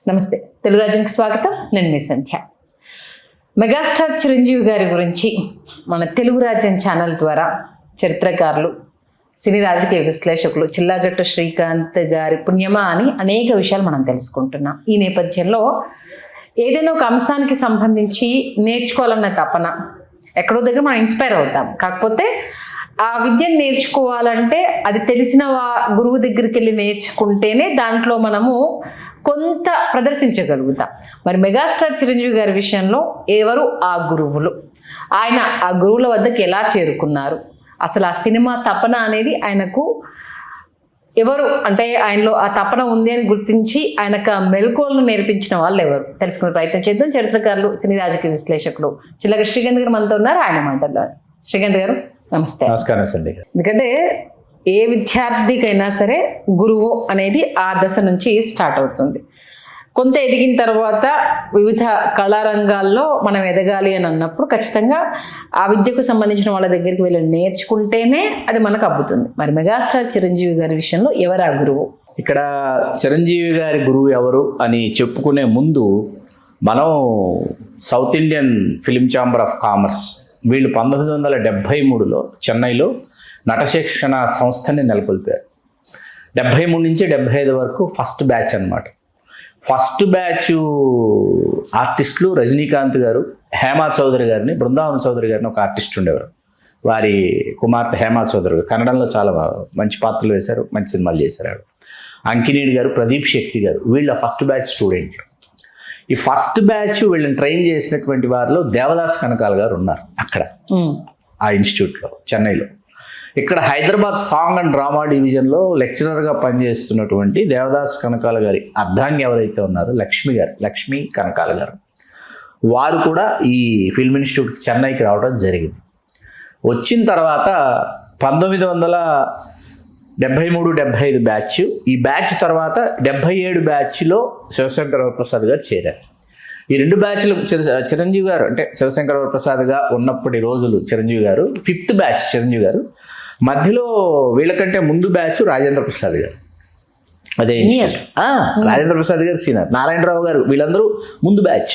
నమస్తే, తెలుగు రాజ్యానికి స్వాగతం. నేను మీ సంధ్య. మెగాస్టార్ చిరంజీవి గారి గురించి మన తెలుగు రాజ్యం ఛానల్ ద్వారా చరిత్రకారులు, సినీ రాజకీయ విశ్లేషకులు చిల్లాగట్టు శ్రీకాంత్ గారి పుణ్యమా అని అనేక విషయాలు మనం తెలుసుకుంటున్నాం. ఈ నేపథ్యంలో ఏదైనా ఒక అంశానికి సంబంధించి నేర్చుకోవాలన్న తపన ఎక్కడో దగ్గర మనం ఇన్స్పైర్ అవుతాం. కాకపోతే ఆ విద్యను నేర్చుకోవాలంటే అది తెలిసిన గురువు దగ్గరికి వెళ్ళి నేర్చుకుంటేనే దాంట్లో మనము కొంత ప్రదర్శించగలుగుతాం. మరి మెగాస్టార్ చిరంజీవి గారి విషయంలో ఎవరు ఆ గురువులు, ఆయన ఆ గురువుల వద్దకు ఎలా చేరుకున్నారు, అసలు ఆ సినిమా తపన అనేది ఆయనకు ఎవరు, అంటే ఆయనలో ఆ తపన ఉంది అని గుర్తించి ఆయనకు మెలకువలను నేర్పించిన వాళ్ళు ఎవరు తెలుసుకునే ప్రయత్నం చేద్దాం. చరిత్రకారులు, సినీ రాజకీయ విశ్లేషకులు చిల్లగట్టు శ్రీకాంత్ గారు మనతో ఉన్నారు. ఆయన మాటల్లో. శ్రీకాంత్ గారు నమస్తే. నమస్కారం అండి. ఎందుకంటే ఏ విద్యార్థికైనా సరే గురువు అనేది ఆ దశ నుంచి స్టార్ట్ అవుతుంది. కొంత ఎదిగిన తర్వాత వివిధ కళారంగాల్లో మనం ఎదగాలి అని అన్నప్పుడు ఖచ్చితంగా ఆ విద్యకు సంబంధించిన వాళ్ళ దగ్గరికి వెళ్ళి నేర్చుకుంటేనే అది మనకు అబ్బుతుంది. మరి మెగాస్టార్ చిరంజీవి గారి విషయంలో ఎవరు ఆ గురువు? ఇక్కడ చిరంజీవి గారి గురువు ఎవరు అని చెప్పుకునే ముందు మనం south Indian film chamber of commerce వీళ్ళు 1973లో చెన్నైలో నటశిక్షణ సంస్థని నెలకొల్పారు. 73 నుంచి 75 వరకు ఫస్ట్ బ్యాచ్ అన్నమాట. ఫస్ట్ బ్యాచ్ ఆర్టిస్టులు రజనీకాంత్ గారు, హేమా చౌదరి గారిని, బృందావన్ చౌదరి గారిని ఒక ఆర్టిస్ట్ ఉండేవారు. వారి కుమార్తె హేమా చౌదరి గారు కన్నడంలో చాలా మంచి పాత్రలు వేశారు, మంచి సినిమాలు చేశారు. అంకినీడి గారు, ప్రదీప్ శక్తి గారు వీళ్ళ ఫస్ట్ బ్యాచ్ స్టూడెంట్లు. ఈ ఫస్ట్ బ్యాచ్ వీళ్ళని ట్రైన్ చేసినటువంటి వారిలో దేవదాస్ కనకాల గారు ఉన్నారు అక్కడ ఆ ఇన్స్టిట్యూట్లో చెన్నైలో. ఇక్కడ హైదరాబాద్ సాంగ్ అండ్ డ్రామా డివిజన్లో లెక్చరర్గా పనిచేస్తున్నటువంటి దేవదాస్ కనకాల గారి అర్ధాంగి ఎవరైతే ఉన్నారో లక్ష్మీ కనకాల గారు, వారు కూడా ఈ ఫిల్మ్ ఇన్స్టిట్యూట్ చెన్నైకి రావడం జరిగింది. వచ్చిన తర్వాత 1973-75 బ్యాచ్, ఈ బ్యాచ్ తర్వాత 77 బ్యాచ్లో శివశంకర వరప్రసాద్ గారు చేరారు. ఈ రెండు బ్యాచ్లు చిరంజీవి గారు అంటే శివశంకర వరప్రసాద్గా ఉన్నప్పటి రోజులు చిరంజీవి గారు 5th బ్యాచ్ చిరంజీవి గారు. మధ్యలో వీళ్ళకంటే ముందు బ్యాచ్ రాజేంద్ర ప్రసాద్ గారు, అదే రాజేంద్ర ప్రసాద్ గారు సీనియర్, నారాయణరావు గారు వీళ్ళందరూ ముందు బ్యాచ్,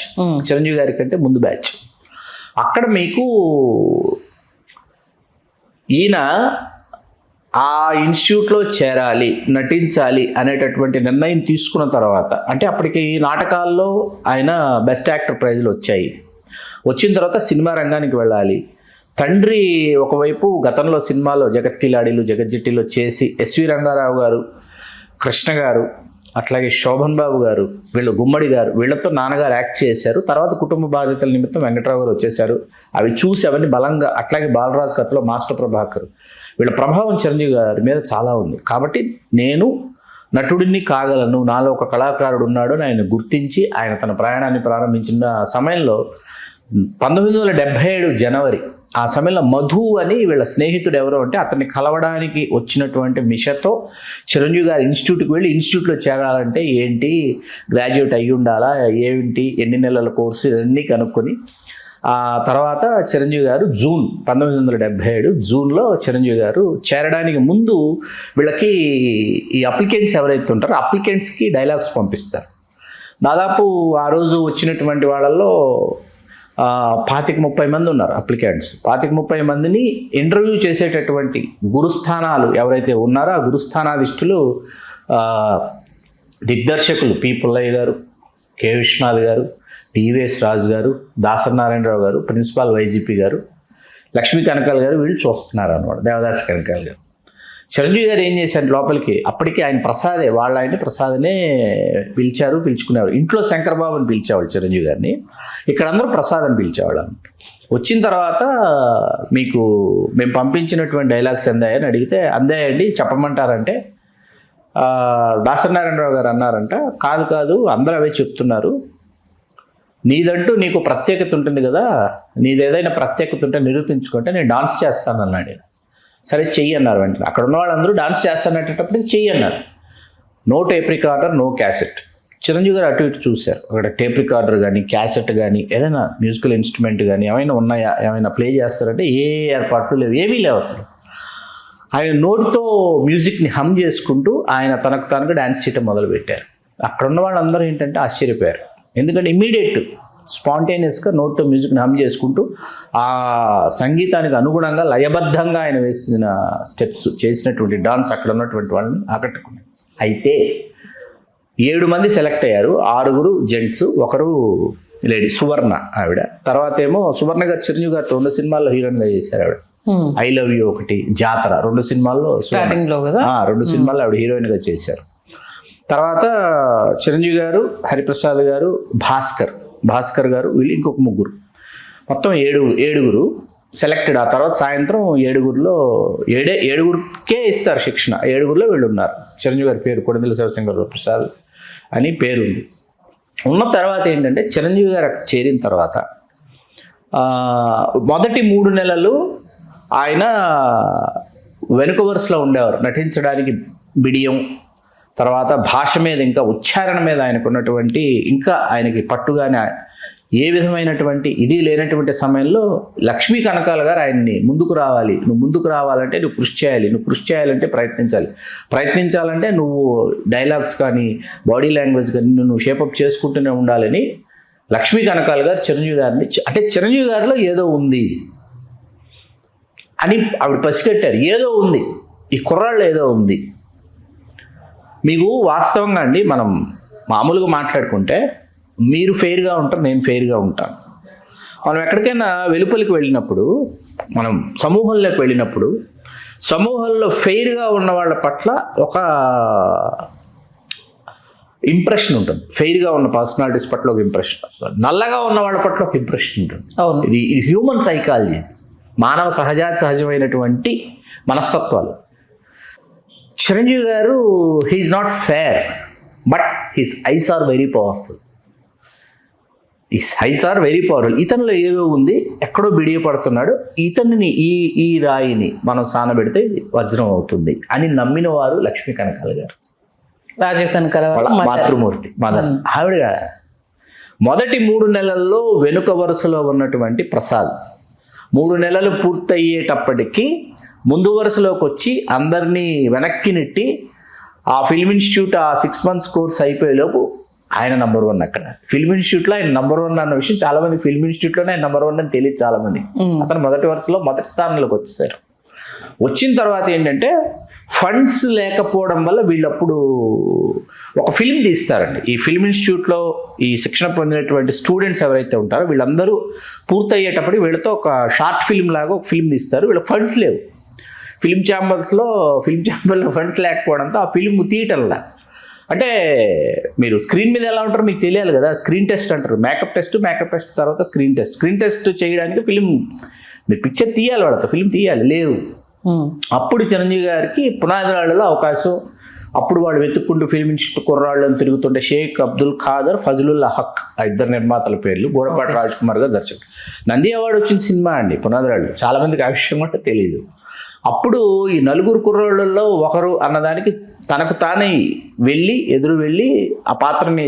చిరంజీవి గారి కంటే ముందు బ్యాచ్. అక్కడ మీకు ఈయన ఆ ఇన్స్టిట్యూట్లో చేరాలి, నటించాలి అనేటటువంటి నిర్ణయం తీసుకున్న తర్వాత, అంటే అప్పటికి నాటకాల్లో ఆయన బెస్ట్ యాక్టర్ ప్రైజులు వచ్చాయి. వచ్చిన తర్వాత సినిమా రంగానికి వెళ్ళాలి. తండ్రి ఒకవైపు గతంలో సినిమాలో జగత్కిలాడిలు, జగజ్జెట్టిలో చేసి ఎస్వి రంగారావు గారు, కృష్ణ గారు, అట్లాగే శోభన్ బాబు గారు, వీళ్ళు గుమ్మడి గారు, వీళ్ళతో నాన్నగారు యాక్ట్ చేశారు. తర్వాత కుటుంబ బాధ్యతల నిమిత్తం వెంకట్రావు గారు వచ్చేసారు. అవి చూసి అవన్నీ బలంగా, అట్లాగే బాలరాజు కథలో మాస్టర్ ప్రభాకర్, వీళ్ళ ప్రభావం చిరంజీవి గారి మీద చాలా ఉంది. కాబట్టి నేను నటుడిని కాగలను, నాలో ఒక కళాకారుడు ఉన్నాడు అని ఆయన గుర్తించి ఆయన తన ప్రయాణాన్ని ప్రారంభించిన సమయంలో 1977 జనవరి ఆ సమయంలో మధు అని వీళ్ళ స్నేహితుడు ఎవరో అంటే అతన్ని కలవడానికి వచ్చినటువంటి మిషతో చిరంజీవి గారి ఇన్స్టిట్యూట్కి వెళ్ళి ఇన్స్టిట్యూట్లో చేరాలంటే ఏంటి, గ్రాడ్యుయేట్ అయ్యి ఉండాలా, ఏంటి, ఎన్ని నెలల కోర్సు, ఇవన్నీ కనుక్కొని ఆ తర్వాత చిరంజీవి గారు 1977 జూన్లో చిరంజీవి గారు చేరడానికి ముందు వీళ్ళకి ఈ అప్లికెంట్స్ ఎవరైతే ఉంటారో అప్లికెంట్స్కి డైలాగ్స్ పంపిస్తారు. దాదాపు ఆ రోజు వచ్చినటువంటి వాళ్ళల్లో 25-30 మంది ఉన్నారు అప్లికెంట్స్. 25-30 మందిని ఇంటర్వ్యూ చేసేటటువంటి గురుస్థానాలు ఎవరైతే ఉన్నారో ఆ గురుస్థానాధిష్టులు దిగ్దర్శకులు పి పుల్లయ్య గారు, కె విశ్వనాథ్ గారు, టీవీఎస్ రాజు గారు, దాసరి నారాయణరావు గారు, ప్రిన్సిపాల్ వైజీపీ గారు, లక్ష్మీ కనకాల గారు వీళ్ళు చూస్తున్నారు అన్నమాట. దేవదాస్ కనకాల గారు. చిరంజీవి గారు ఏం చేశారు లోపలికి, అప్పటికి ఆయన ప్రసాదే, ఆయన్ని ప్రసాదనే పిలుచుకునేవారు. ఇంట్లో శంకర్బాబు అని పిలిచేవాళ్ళు చిరంజీవి గారిని, ఇక్కడ అందరూ ప్రసాద్ అని పిలిచేవాళ్ళు అన్నమాట. వచ్చిన తర్వాత మీకు మేము పంపించినటువంటి డైలాగ్స్ అందాయని అడిగితే, అందాయండి చెప్పమంటారంటే దాసరి నారాయణరావు గారు అన్నారంట, కాదు అందరూ అవే చెప్తున్నారు, నీదంటూ నీకు ప్రత్యేకత ఉంటుంది కదా, నీదేదైనా ప్రత్యేకత ఉంటే నిరూపించుకుంటే నేను డాన్స్ చేస్తాను అన్నాడు. సరే చెయ్యి అన్నారు. వెంటనే అక్కడ ఉన్న వాళ్ళందరూ డాన్స్ చేస్తాననేటప్పటికి చెయ్యి అన్నారు. No tape recorder, no cassette. Chiranjeevi గారు అటు ఇటు చూశారు. అక్కడ టేప్ రికార్డర్ కానీ, క్యాసెట్ కానీ, ఏదైనా మ్యూజికల్ ఇన్స్ట్రుమెంట్ కానీ ఏమైనా ఉన్నాయా, ఏమైనా ప్లే చేస్తారంటే ఏ ఏర్పాట్లు లేవు, ఏమీ లేవు అసలు. ఆయన నోటితో మ్యూజిక్ని హమ్ చేసుకుంటూ ఆయన తనకు డాన్స్ చేయటం మొదలుపెట్టారు. అక్కడ ఉన్న వాళ్ళందరూ ఏంటంటే ఆశ్చర్యపోయారు. ఎందుకంటే ఇమ్మీడియట్ స్పాంటేనియస్గా నోట్తో మ్యూజిక్ని హమ్ చేసుకుంటూ ఆ సంగీతానికి అనుగుణంగా లయబద్ధంగా ఆయన వేసిన స్టెప్స్ చేసినటువంటి డాన్స్ అక్కడ ఉన్నటువంటి వాళ్ళని ఆకట్టుకున్నాయి. అయితే 7 మంది సెలెక్ట్ అయ్యారు, 6 జెంట్స్, 1 లేడీ సువర్ణ ఆవిడ. తర్వాత ఏమో సువర్ణ గారు చిరంజీవి గారితో 2 సినిమాల్లో హీరోయిన్గా చేశారు ఆవిడ. ఐ లవ్ యూ ఒకటి, జాతర 2 సినిమాల్లో స్టార్టింగ్ లో కదా 2 సినిమాల్లో ఆవిడ హీరోయిన్గా చేశారు. తర్వాత చిరంజీవి గారు, హరిప్రసాద్ గారు, భాస్కర్ గారు, వీళ్ళు ఇంకొక 3, మొత్తం 7 సెలెక్టెడ్. ఆ తర్వాత సాయంత్రం 7గురికే ఇస్తారు శిక్షణ. 7గురిలో వీళ్ళు ఉన్నారు. చిరంజీవి గారి పేరు కొడందెల శివశంకర ప్రసాద్ అని పేరుంది. ఉన్న తర్వాత ఏంటంటే చిరంజీవి గారు చేరిన తర్వాత మొదటి 3 నెలలు ఆయన వెనుక వరుసలో ఉండేవారు. నటించడానికి బిడియం, తర్వాత భాష మీద ఇంకా ఉచ్చారణ మీద ఆయనకు ఉన్నటువంటి ఇంకా ఆయనకి పట్టుగానే ఏ విధమైనటువంటి ఇది లేనటువంటి సమయంలో లక్ష్మీ కనకాల గారు ఆయన్ని ముందుకు రావాలి, నువ్వు ముందుకు రావాలంటే నువ్వు కృషి చేయాలి, నువ్వు కృషి చేయాలంటే ప్రయత్నించాలంటే నువ్వు డైలాగ్స్ కానీ బాడీ లాంగ్వేజ్ కానీ నువ్వు షేపప్ చేసుకుంటూనే ఉండాలని లక్ష్మీ కనకాల గారు చిరంజీవి గారిని, అంటే చిరంజీవి గారిలో ఏదో ఉంది అని ఆవిడ పసిగట్టారు. ఏదో ఉంది, ఈ కుర్రాళ్ళు ఏదో ఉంది. మీకు వాస్తవంగా అండి మనం మామూలుగా మాట్లాడుకుంటే మీరు ఫెయిర్గా ఉంటారు, నేను ఫెయిర్గా ఉంటాను. మనం ఎక్కడికైనా వెలుపలికి వెళ్ళినప్పుడు, మనం సమూహంలోకి వెళ్ళినప్పుడు, సమూహంలో ఫెయిర్గా ఉన్న వాళ్ళ పట్ల ఒక ఇంప్రెషన్ ఉంటుంది. ఫెయిర్గా ఉన్న పర్సనాలిటీస్ పట్ల ఒక ఇంప్రెషన్, నల్లగా ఉన్న వాళ్ళ పట్ల ఒక ఇంప్రెషన్ ఉంటుంది. ఇది హ్యూమన్ సైకాలజీ, మానవ సహజమైనటువంటి మనస్తత్వాలు. చిరంజీవి గారు he's not fair, but his eyes are very powerful. ఇతనిలో ఏదో ఉంది, ఎక్కడో బిడియపడుతున్నాడు, ఇతనిని ఈ రాయిని మనం సానబెడితే వజ్రం అవుతుంది అని నమ్మిన వారు లక్ష్మీ కనకాల గారు, రాజీవ్ కనకాల మాతృమూర్తి మదర్. ఆవిడ మొదటి 3 నెలల్లో వెనుక వరుసలో ఉన్నటువంటి ప్రసాద్ 3 నెలలు పూర్తయ్యేటప్పటికీ ముందు వరుసలోకి వచ్చి అందరినీ వెనక్కి నెట్టి ఆ ఫిల్మ్ ఇన్స్టిట్యూట్ ఆ 6 months కోర్స్ అయిపోయేలోపు ఆయన నంబర్ 1 అక్కడ ఫిల్మ్ ఇన్స్టిట్యూట్లో ఆయన నంబర్ 1 అన్న విషయం చాలా మంది, ఫిల్మ్ ఇన్స్టిట్యూట్లోనే ఆయన నంబర్ 1 అని తెలియదు చాలా మంది. అతను మొదటి వరుసలో మొదటి స్థానంలోకి వచ్చేసారు. వచ్చిన తర్వాత ఏంటంటే ఫండ్స్ లేకపోవడం వల్ల వీళ్ళప్పుడు ఒక ఫిల్మ్ తీస్తారండి. ఈ ఫిల్మ్ ఇన్స్టిట్యూట్లో ఈ శిక్షణ పొందినటువంటి స్టూడెంట్స్ ఎవరైతే ఉంటారో వీళ్ళందరూ పూర్తయ్యేటప్పటికి వీళ్ళతో ఒక షార్ట్ ఫిల్మ్ లాగా ఒక ఫిల్మ్ తీస్తారు. వీళ్ళకి ఫండ్స్ లేవు. ఫిల్మ్ ఛాంబర్లో ఫండ్స్ లేకపోవడంతో ఆ ఫిల్మ్ తీయటంలా, అంటే మీరు స్క్రీన్ మీద ఎలా ఉంటారో మీకు తెలియాలి కదా, స్క్రీన్ టెస్ట్ అంటారు, మేకప్ టెస్ట్ తర్వాత స్క్రీన్ టెస్ట్ చేయడానికి ఫిల్మ్ మీరు పిక్చర్ తీయాలి, వాళ్ళతో ఫిల్మ్ తీయాలి, లేవు. అప్పుడు చిరంజీవి గారికి పునాదిరాళ్ళలో అవకాశం. అప్పుడు వాళ్ళు వెతుక్కుంటూ ఫిల్మ్ ఇన్స్టిట్యూట్ కుర్రాళ్ళని తిరుగుతుంటే షేక్ అబ్దుల్ ఖాదర్, ఫజలుల్లా హక్ ఆ 2 నిర్మాతల పేర్లు, గూడపాటి రాజ్ కుమార్ గారు దర్శకుడు. నంది అవార్డు వచ్చిన సినిమా అండి పునాదిరాళ్ళు, చాలా మందికి ఆ విషయం కూడా తెలియదు. అప్పుడు ఈ 4 కుర్రాళ్ళల్లో ఒకరు అన్నదానికి తనకు తానే ఎదురు వెళ్ళి ఆ పాత్రని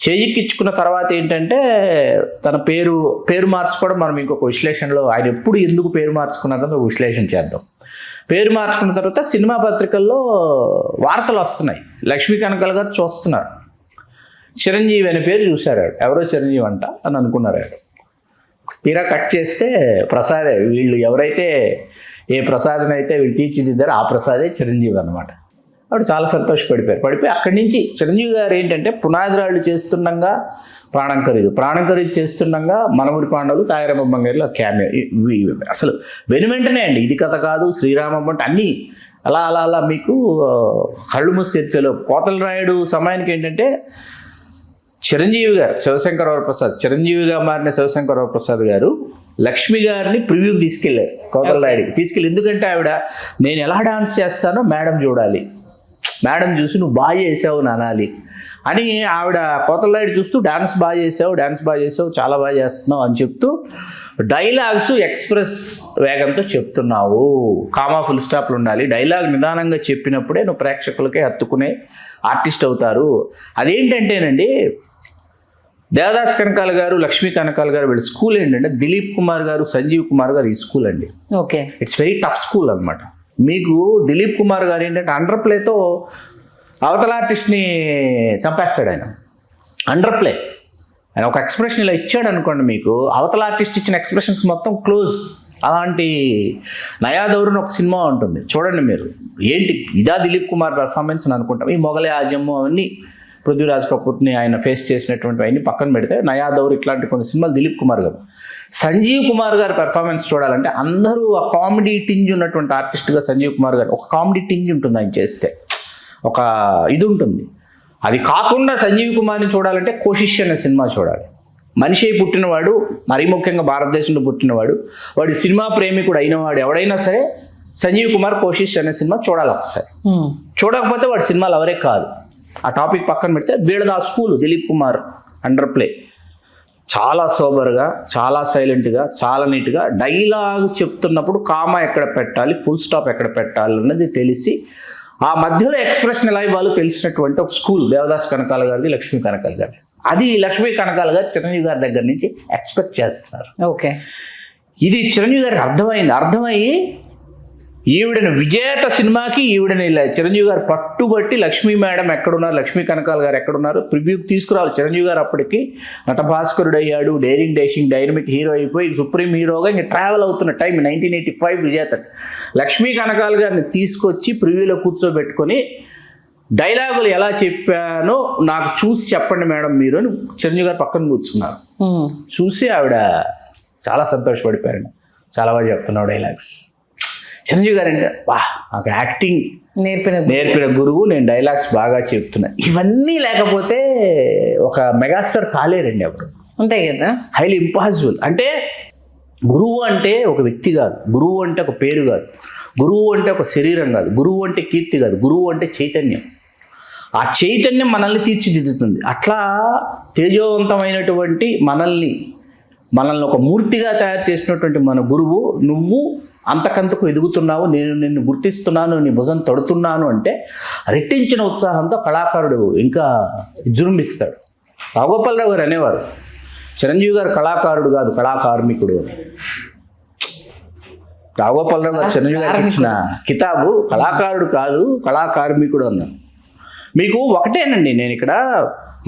చేజిక్కించుకున్న తర్వాత ఏంటంటే తన పేరు మార్చుకోవడం. మనం ఇంకొక విశ్లేషణలో ఆయన ఎప్పుడు ఎందుకు పేరు మార్చుకున్నారో ఒక విశ్లేషణ చేద్దాం. పేరు మార్చుకున్న తర్వాత సినిమా పత్రికల్లో వార్తలు వస్తున్నాయి, లక్ష్మీ కనకాల గారు చూస్తున్నారు, చిరంజీవి అనే పేరు చూశారు, ఎవరో చిరంజీవి అంట అని అనుకున్నారు. తీరా కట్ చేస్తే ప్రసాదే, వీళ్ళు ఎవరైతే ఏ ప్రసాద్ని అయితే వీళ్ళు తీర్చిదిద్దారో ఆ ప్రసాదే చిరంజీవి అనమాట. అప్పుడు చాలా సంతోషపడిపోయి అక్కడి నుంచి చిరంజీవి గారు ఏంటంటే పునాదిరాళ్ళు చేస్తుండగా ప్రాణం ఖరీదు చేస్తుండగా మనముడి పాండవులు, తాయారమ్మ బంగారులో క్యామియో, అసలు వెంటనే అండి, ఇది కథ కాదు, శ్రీరామమ్మ అంటే అన్నీ అలా మీకు కళ్ళు మూసి తెరిచేలో. కోతల రాయుడు సమయానికి ఏంటంటే చిరంజీవి గారు చిరంజీవిగా మారిన శివశంకరవరప్రసాద్ గారు లక్ష్మి గారిని ప్రివ్యూకి తీసుకెళ్ళారు, కోతల రాయుడికి ఎందుకంటే ఆవిడ నేను ఎలా డాన్స్ చేస్తానో మేడం చూడాలి, మేడం చూసి నువ్వు బాగా చేసావు అనాలి అని ఆవిడ కోతల రాయుడు చూస్తూ డాన్స్ బాగా చేసావు చాలా బాగా చేస్తున్నావు అని చెప్తూ డైలాగ్స్ ఎక్స్ప్రెస్ వేగంతో చెప్తున్నావు, కామా ఫుల్ స్టాప్లు ఉండాలి, డైలాగ్ నిదానంగా చెప్పినప్పుడే నువ్వు ప్రేక్షకులకే హత్తుకునే ఆర్టిస్ట్ అవుతారు. అదేంటంటేనండి దేవదాస్ కనకాల గారు, లక్ష్మీ కనకాల గారు వీళ్ళ స్కూల్ ఏంటంటే దిలీప్ కుమార్ గారు, సంజీవ్ కుమార్ గారు ఈ స్కూల్ అండి. Okay, it's very tough school అనమాట. మీకు దిలీప్ కుమార్ గారు ఏంటంటే అండర్ ప్లేతో అవతల ఆర్టిస్ట్ని చంపేస్తాడు ఆయన. Under play. ఆయన ఒక ఎక్స్ప్రెషన్ ఇలా ఇచ్చాడు అనుకోండి, మీకు అవతల ఆర్టిస్ట్ ఇచ్చిన ఎక్స్ప్రెషన్స్ మొత్తం క్లోజ్. అలాంటి నయాదౌరుని ఒక సినిమా ఉంటుంది, చూడండి మీరు. ఏంటి ఇదా దిలీప్ కుమార్ పెర్ఫార్మెన్స్ అని అనుకుంటాం. ఈ మొగలే ఆజము అవన్నీ పృథ్వీరాజ్ కపూర్ని ఆయన ఫేస్ చేసినటువంటి అవన్నీ పక్కన పెడితే నయాదౌర్ ఇట్లాంటి కొన్ని సినిమాలు దిలీప్ కుమార్ గారు. సంజీవ్ కుమార్ గారి పెర్ఫార్మెన్స్ చూడాలంటే అందరూ ఆ కామెడీ టింజ్ ఉన్నటువంటి ఆర్టిస్ట్గా సంజీవ్ కుమార్ గారు ఒక కామెడీ టింజ్ ఉంటుంది ఆయన చేస్తే, ఒక ఇది ఉంటుంది. అది కాకుండా సంజీవ్ కుమార్ని చూడాలంటే కోషిష్ అనే సినిమా చూడాలి. మనిషి అయి పుట్టినవాడు, మరీ ముఖ్యంగా భారతదేశంలో పుట్టినవాడు, వాడు సినిమా ప్రేమికుడు అయినవాడు ఎవడైనా సరే సంజీవ్ కుమార్ కోషిష్ అనే సినిమా చూడాలి ఒకసారి. చూడకపోతే వాడు సినిమాలు ఎవరే కాదు. ఆ టాపిక్ పక్కన పెడితే వీళ్ళది ఆ school Dilip Kumar under play. చాలా సోబర్గా, చాలా సైలెంట్గా, చాలా నీట్గా డైలాగ్ చెప్తున్నప్పుడు కామా ఎక్కడ పెట్టాలి, ఫుల్ స్టాప్ ఎక్కడ పెట్టాలి అన్నది తెలిసి ఆ మధ్యలో ఎక్స్ప్రెషన్ ఎలా ఇవ్వాలో తెలిసినటువంటి ఒక స్కూల్ దేవదాస్ కనకాల గారిది, లక్ష్మీ కనకాల గారిది. అది లక్ష్మీ కనకాల గారు చిరంజీవి గారి దగ్గర నుంచి ఎక్స్పెక్ట్ చేస్తున్నారు. ఓకే, ఇది చిరంజీవి గారికి అర్థమయ్యి ఈవిడని విజేత సినిమాకి ఈవిడని చిరంజీవి గారు పట్టుబట్టి లక్ష్మీ మేడం ఎక్కడున్నారు, లక్ష్మీ కనకాల గారు ఎక్కడున్నారు ప్రివ్యూకి తీసుకురావాలి. చిరంజీవి గారు అప్పటికి నటభాస్కరుడు అయ్యాడు, డైరింగ్ డేషింగ్ డైనమిక్ హీరో అయిపోయి సుప్రీం హీరోగా ఇంకా ట్రావెల్ అవుతున్న టైం 1985 విజేత. లక్ష్మీ కనకాల గారిని తీసుకొచ్చి ప్రివ్యూలో కూర్చోబెట్టుకొని డైలాగులు ఎలా చెప్పానో నాకు చూసి చెప్పండి మేడం మీరు అని చిరంజీవి గారు పక్కన కూర్చున్నారు. చూసి ఆవిడ చాలా సంతోషపడిపోయారండి, చాలా బాగా చెప్తున్నావు డైలాగ్స్. చిరంజీవి గారు అంటే నాకు యాక్టింగ్ నేర్పిన గురువు, నేను డైలాగ్స్ బాగా చెప్తున్నా. ఇవన్నీ లేకపోతే ఒక మెగాస్టార్ కాలేరండి ఎవరు. అంతే కదా, హైలీ ఇంపాసిబుల్. అంటే గురువు అంటే ఒక వ్యక్తి కాదు, గురువు అంటే ఒక పేరు కాదు, గురువు అంటే ఒక శరీరం కాదు, గురువు అంటే కీర్తి కాదు, గురువు అంటే చైతన్యం. ఆ చైతన్యం మనల్ని తీర్చిదిద్దుతుంది. అట్లా తేజోవంతమైనటువంటి మనల్ని ఒక మూర్తిగా తయారు చేసినటువంటి మన గురువు, నువ్వు అంతకంతకు ఎదుగుతున్నావు, నేను నిన్ను గుర్తిస్తున్నాను, నీ భుజం తడుతున్నాను అంటే రెట్టించిన ఉత్సాహంతో కళాకారుడు ఇంకా జృంభిస్తాడు. రాఘోపాలరావు గారు అనేవారు, చిరంజీవి గారు కళాకారుడు కాదు కళాకార్మికుడు అని. రాఘోపాలరావు గారు చిరంజీవి గారికి ఇచ్చిన కితాబు కళాకారుడు కాదు కళాకార్మికుడు అన్నాను. మీకు ఒకటేనండి, నేను ఇక్కడ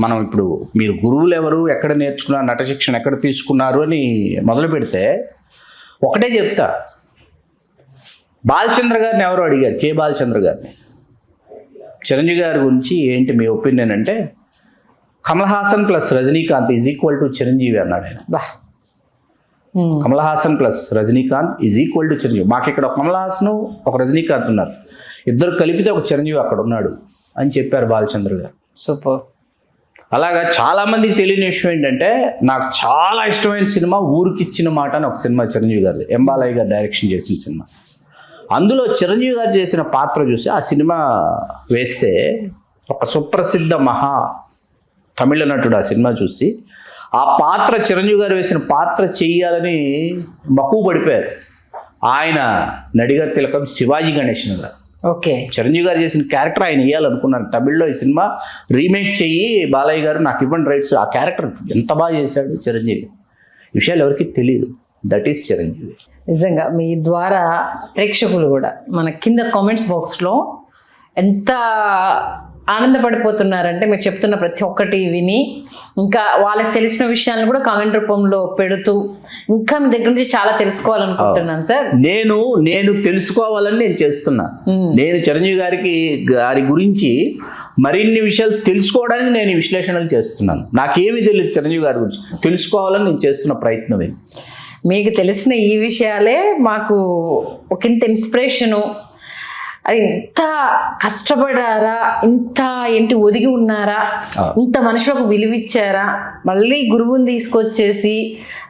మనం ఇప్పుడు మీరు గురువులు ఎవరు, ఎక్కడ నేర్చుకున్నారు, నట శిక్షణ ఎక్కడ తీసుకున్నారు అని మొదలు పెడితే ఒకటే చెప్తా. బాలచంద్ర గారిని ఎవరో అడిగారు, కే బాలచంద్ర గారిని, చిరంజీవి గారి గురించి ఏంటి మీ ఒపీనియన్ అంటే, Kamal Haasan plus Rajinikanth is equal to Chiranjeevi అన్నాడు ఆయన. Kamal Haasan plus Rajinikanth is equal to Chiranjeevi. మాకు ఇక్కడ ఒక కమల్ హాసన్ ఒక రజనీకాంత్ ఉన్నారు, ఇద్దరు కలిపితే ఒక చిరంజీవి అక్కడ ఉన్నాడు అని చెప్పారు బాలచంద్ర గారు. సూపర్. అలాగా చాలామందికి తెలియని విషయం ఏంటంటే, నాకు చాలా ఇష్టమైన సినిమా ఊరికిచ్చిన మాట అని ఒక సినిమా చిరంజీవి గారు, ఎంబాలయ్య గారు డైరెక్షన్ చేసిన సినిమా. అందులో చిరంజీవి గారు చేసిన పాత్ర చూసి ఆ సినిమా వేస్తే ఒక సుప్రసిద్ధ మహా తమిళ నటుడు ఆ సినిమా చూసి ఆ పాత్ర చిరంజీవి గారు వేసిన పాత్ర చెయ్యాలని మక్కువ పడిపోయారు. ఆయన నడిగా తిలకం శివాజీ గణేశన్ గారు. ఓకే, చిరంజీవి గారు చేసిన క్యారెక్టర్ ఆయన వేయాలనుకున్నారు. తమిళ్లో ఈ సినిమా రీమేక్ చెయ్యి బాలయ్య గారు, నాకు ఇవ్వండి రైట్స్. ఆ క్యారెక్టర్ ఎంత బాగా చేశాడు చిరంజీవి, విషయాలు ఎవరికి తెలియదు. That is Chiranjeevi. నిజంగా మీ ద్వారా ప్రేక్షకులు కూడా మన కింద కామెంట్స్ బాక్స్లో ఎంత ఆనందపడిపోతున్నారంటే మీరు చెప్తున్న ప్రతి ఒక్కటి విని, ఇంకా వాళ్ళకి తెలిసిన విషయాలను కూడా కామెంట్ రూపంలో పెడుతూ ఇంకా మీ దగ్గర నుంచి చాలా తెలుసుకోవాలనుకుంటున్నాను సార్. నేను తెలుసుకోవాలని నేను చేస్తున్నా. నేను చిరంజీవి గారి గురించి మరిన్ని విషయాలు తెలుసుకోవడానికి నేను విశ్లేషణలు చేస్తున్నాను. నాకేమీ తెలియదు చిరంజీవి గారి గురించి, తెలుసుకోవాలని నేను చేస్తున్న ప్రయత్నం ఇది. మీకు తెలిసిన ఈ విషయాలే మాకు ఒకంత ఇన్స్పిరేషను. అది ఇంత కష్టపడారా, ఇంత ఏంటి ఒదిగి ఉన్నారా, ఇంత మనుషులకు విలువిచ్చారా, మళ్ళీ గురువుని తీసుకొచ్చేసి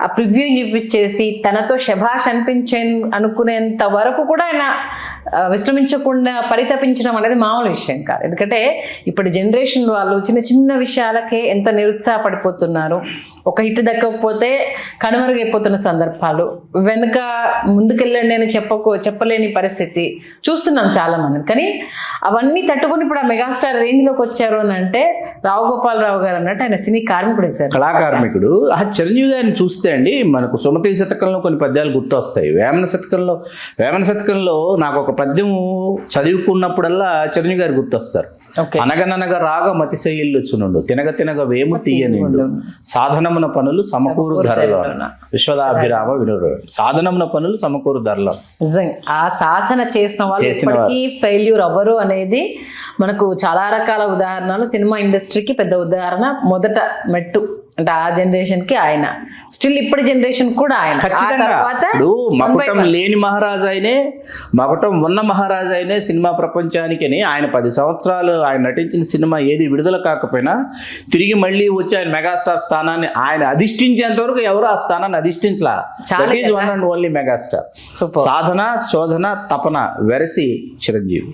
ఆ ప్రివ్యూ చూపించేసి తనతో శభాష్ అనుకునేంత వరకు కూడా ఆయన విశ్రమించకుండా పరితపించడం అనేది మామూలు విషయం కాదు. ఎందుకంటే ఇప్పుడు జనరేషన్ వాళ్ళు చిన్న చిన్న విషయాలకే ఎంత నిరుత్సాహపడిపోతున్నారు. ఒక హిట్ దక్కకపోతే కనుమరుగైపోతున్న సందర్భాలు, వెనుక ముందుకెళ్ళండి అని చెప్పలేని పరిస్థితి చూస్తున్నాం చాలా మందిని. కానీ అవన్నీ తట్టుకుని ఇప్పుడు ఆ మెగాస్టార్ రేంజ్లోకి వచ్చారు అని అంటే రావుగోపాలరావు గారు అన్నట్టు ఆయన సినీ కార్మికుడే సార్, కళాకార్మికుడు. ఆ చిరంజీవి గారిని చూస్తే అండి మనకు సుమతి శతకంలో కొన్ని పద్యాలు గుర్తొస్తాయి. వేమన శతకంలో నాకు ఒక పద్యం చదువుకున్నప్పుడల్లా చిరంజీవి గారు గుర్తొస్తారు. ఓకే. అనగననగ రాగ మతిశయిల్లుచునుండు, తినగ తినగ వేము తీయనిండు, సాధనమున పనులు సమకూరు ధరలో. విశ్వదాభిరామ వినురు. సాధనమున పనులు సమకూరు ధరలో. నిజంగా ఆ సాధన చేసిన వాళ్ళు ఎప్పటికీ ఫెయిల్యూర్ అవ్వరు అనేది మనకు చాలా రకాల ఉదాహరణలు. సినిమా ఇండస్ట్రీకి పెద్ద ఉదాహరణ మొదట మెట్టు అంటే ఆ జనరేషన్ కి ఆయన, స్టిల్ ఇప్పటి జనరేషన్ కూడా ఆయన. ఆ ఖచ్చితంగా. తర్వాత ఇప్పుడు మకుటం లేని మహారాజు అయినే, మకుటం ఉన్న మహారాజు అయినే సినిమా ప్రపంచానికి ఆయన 10 సంవత్సరాలు ఆయన నటించిన సినిమా ఏది విడుదల కాకపోయినా తిరిగి మళ్ళీ వచ్చి ఆయన మెగాస్టార్ స్థానాన్ని ఆయన అధిష్ఠించేంత వరకు ఎవరు ఆ స్థానాన్ని అధిష్ఠించలా. That is one and only megastar. Super. సాధన, శోధన, తపన వెరసి చిరంజీవి.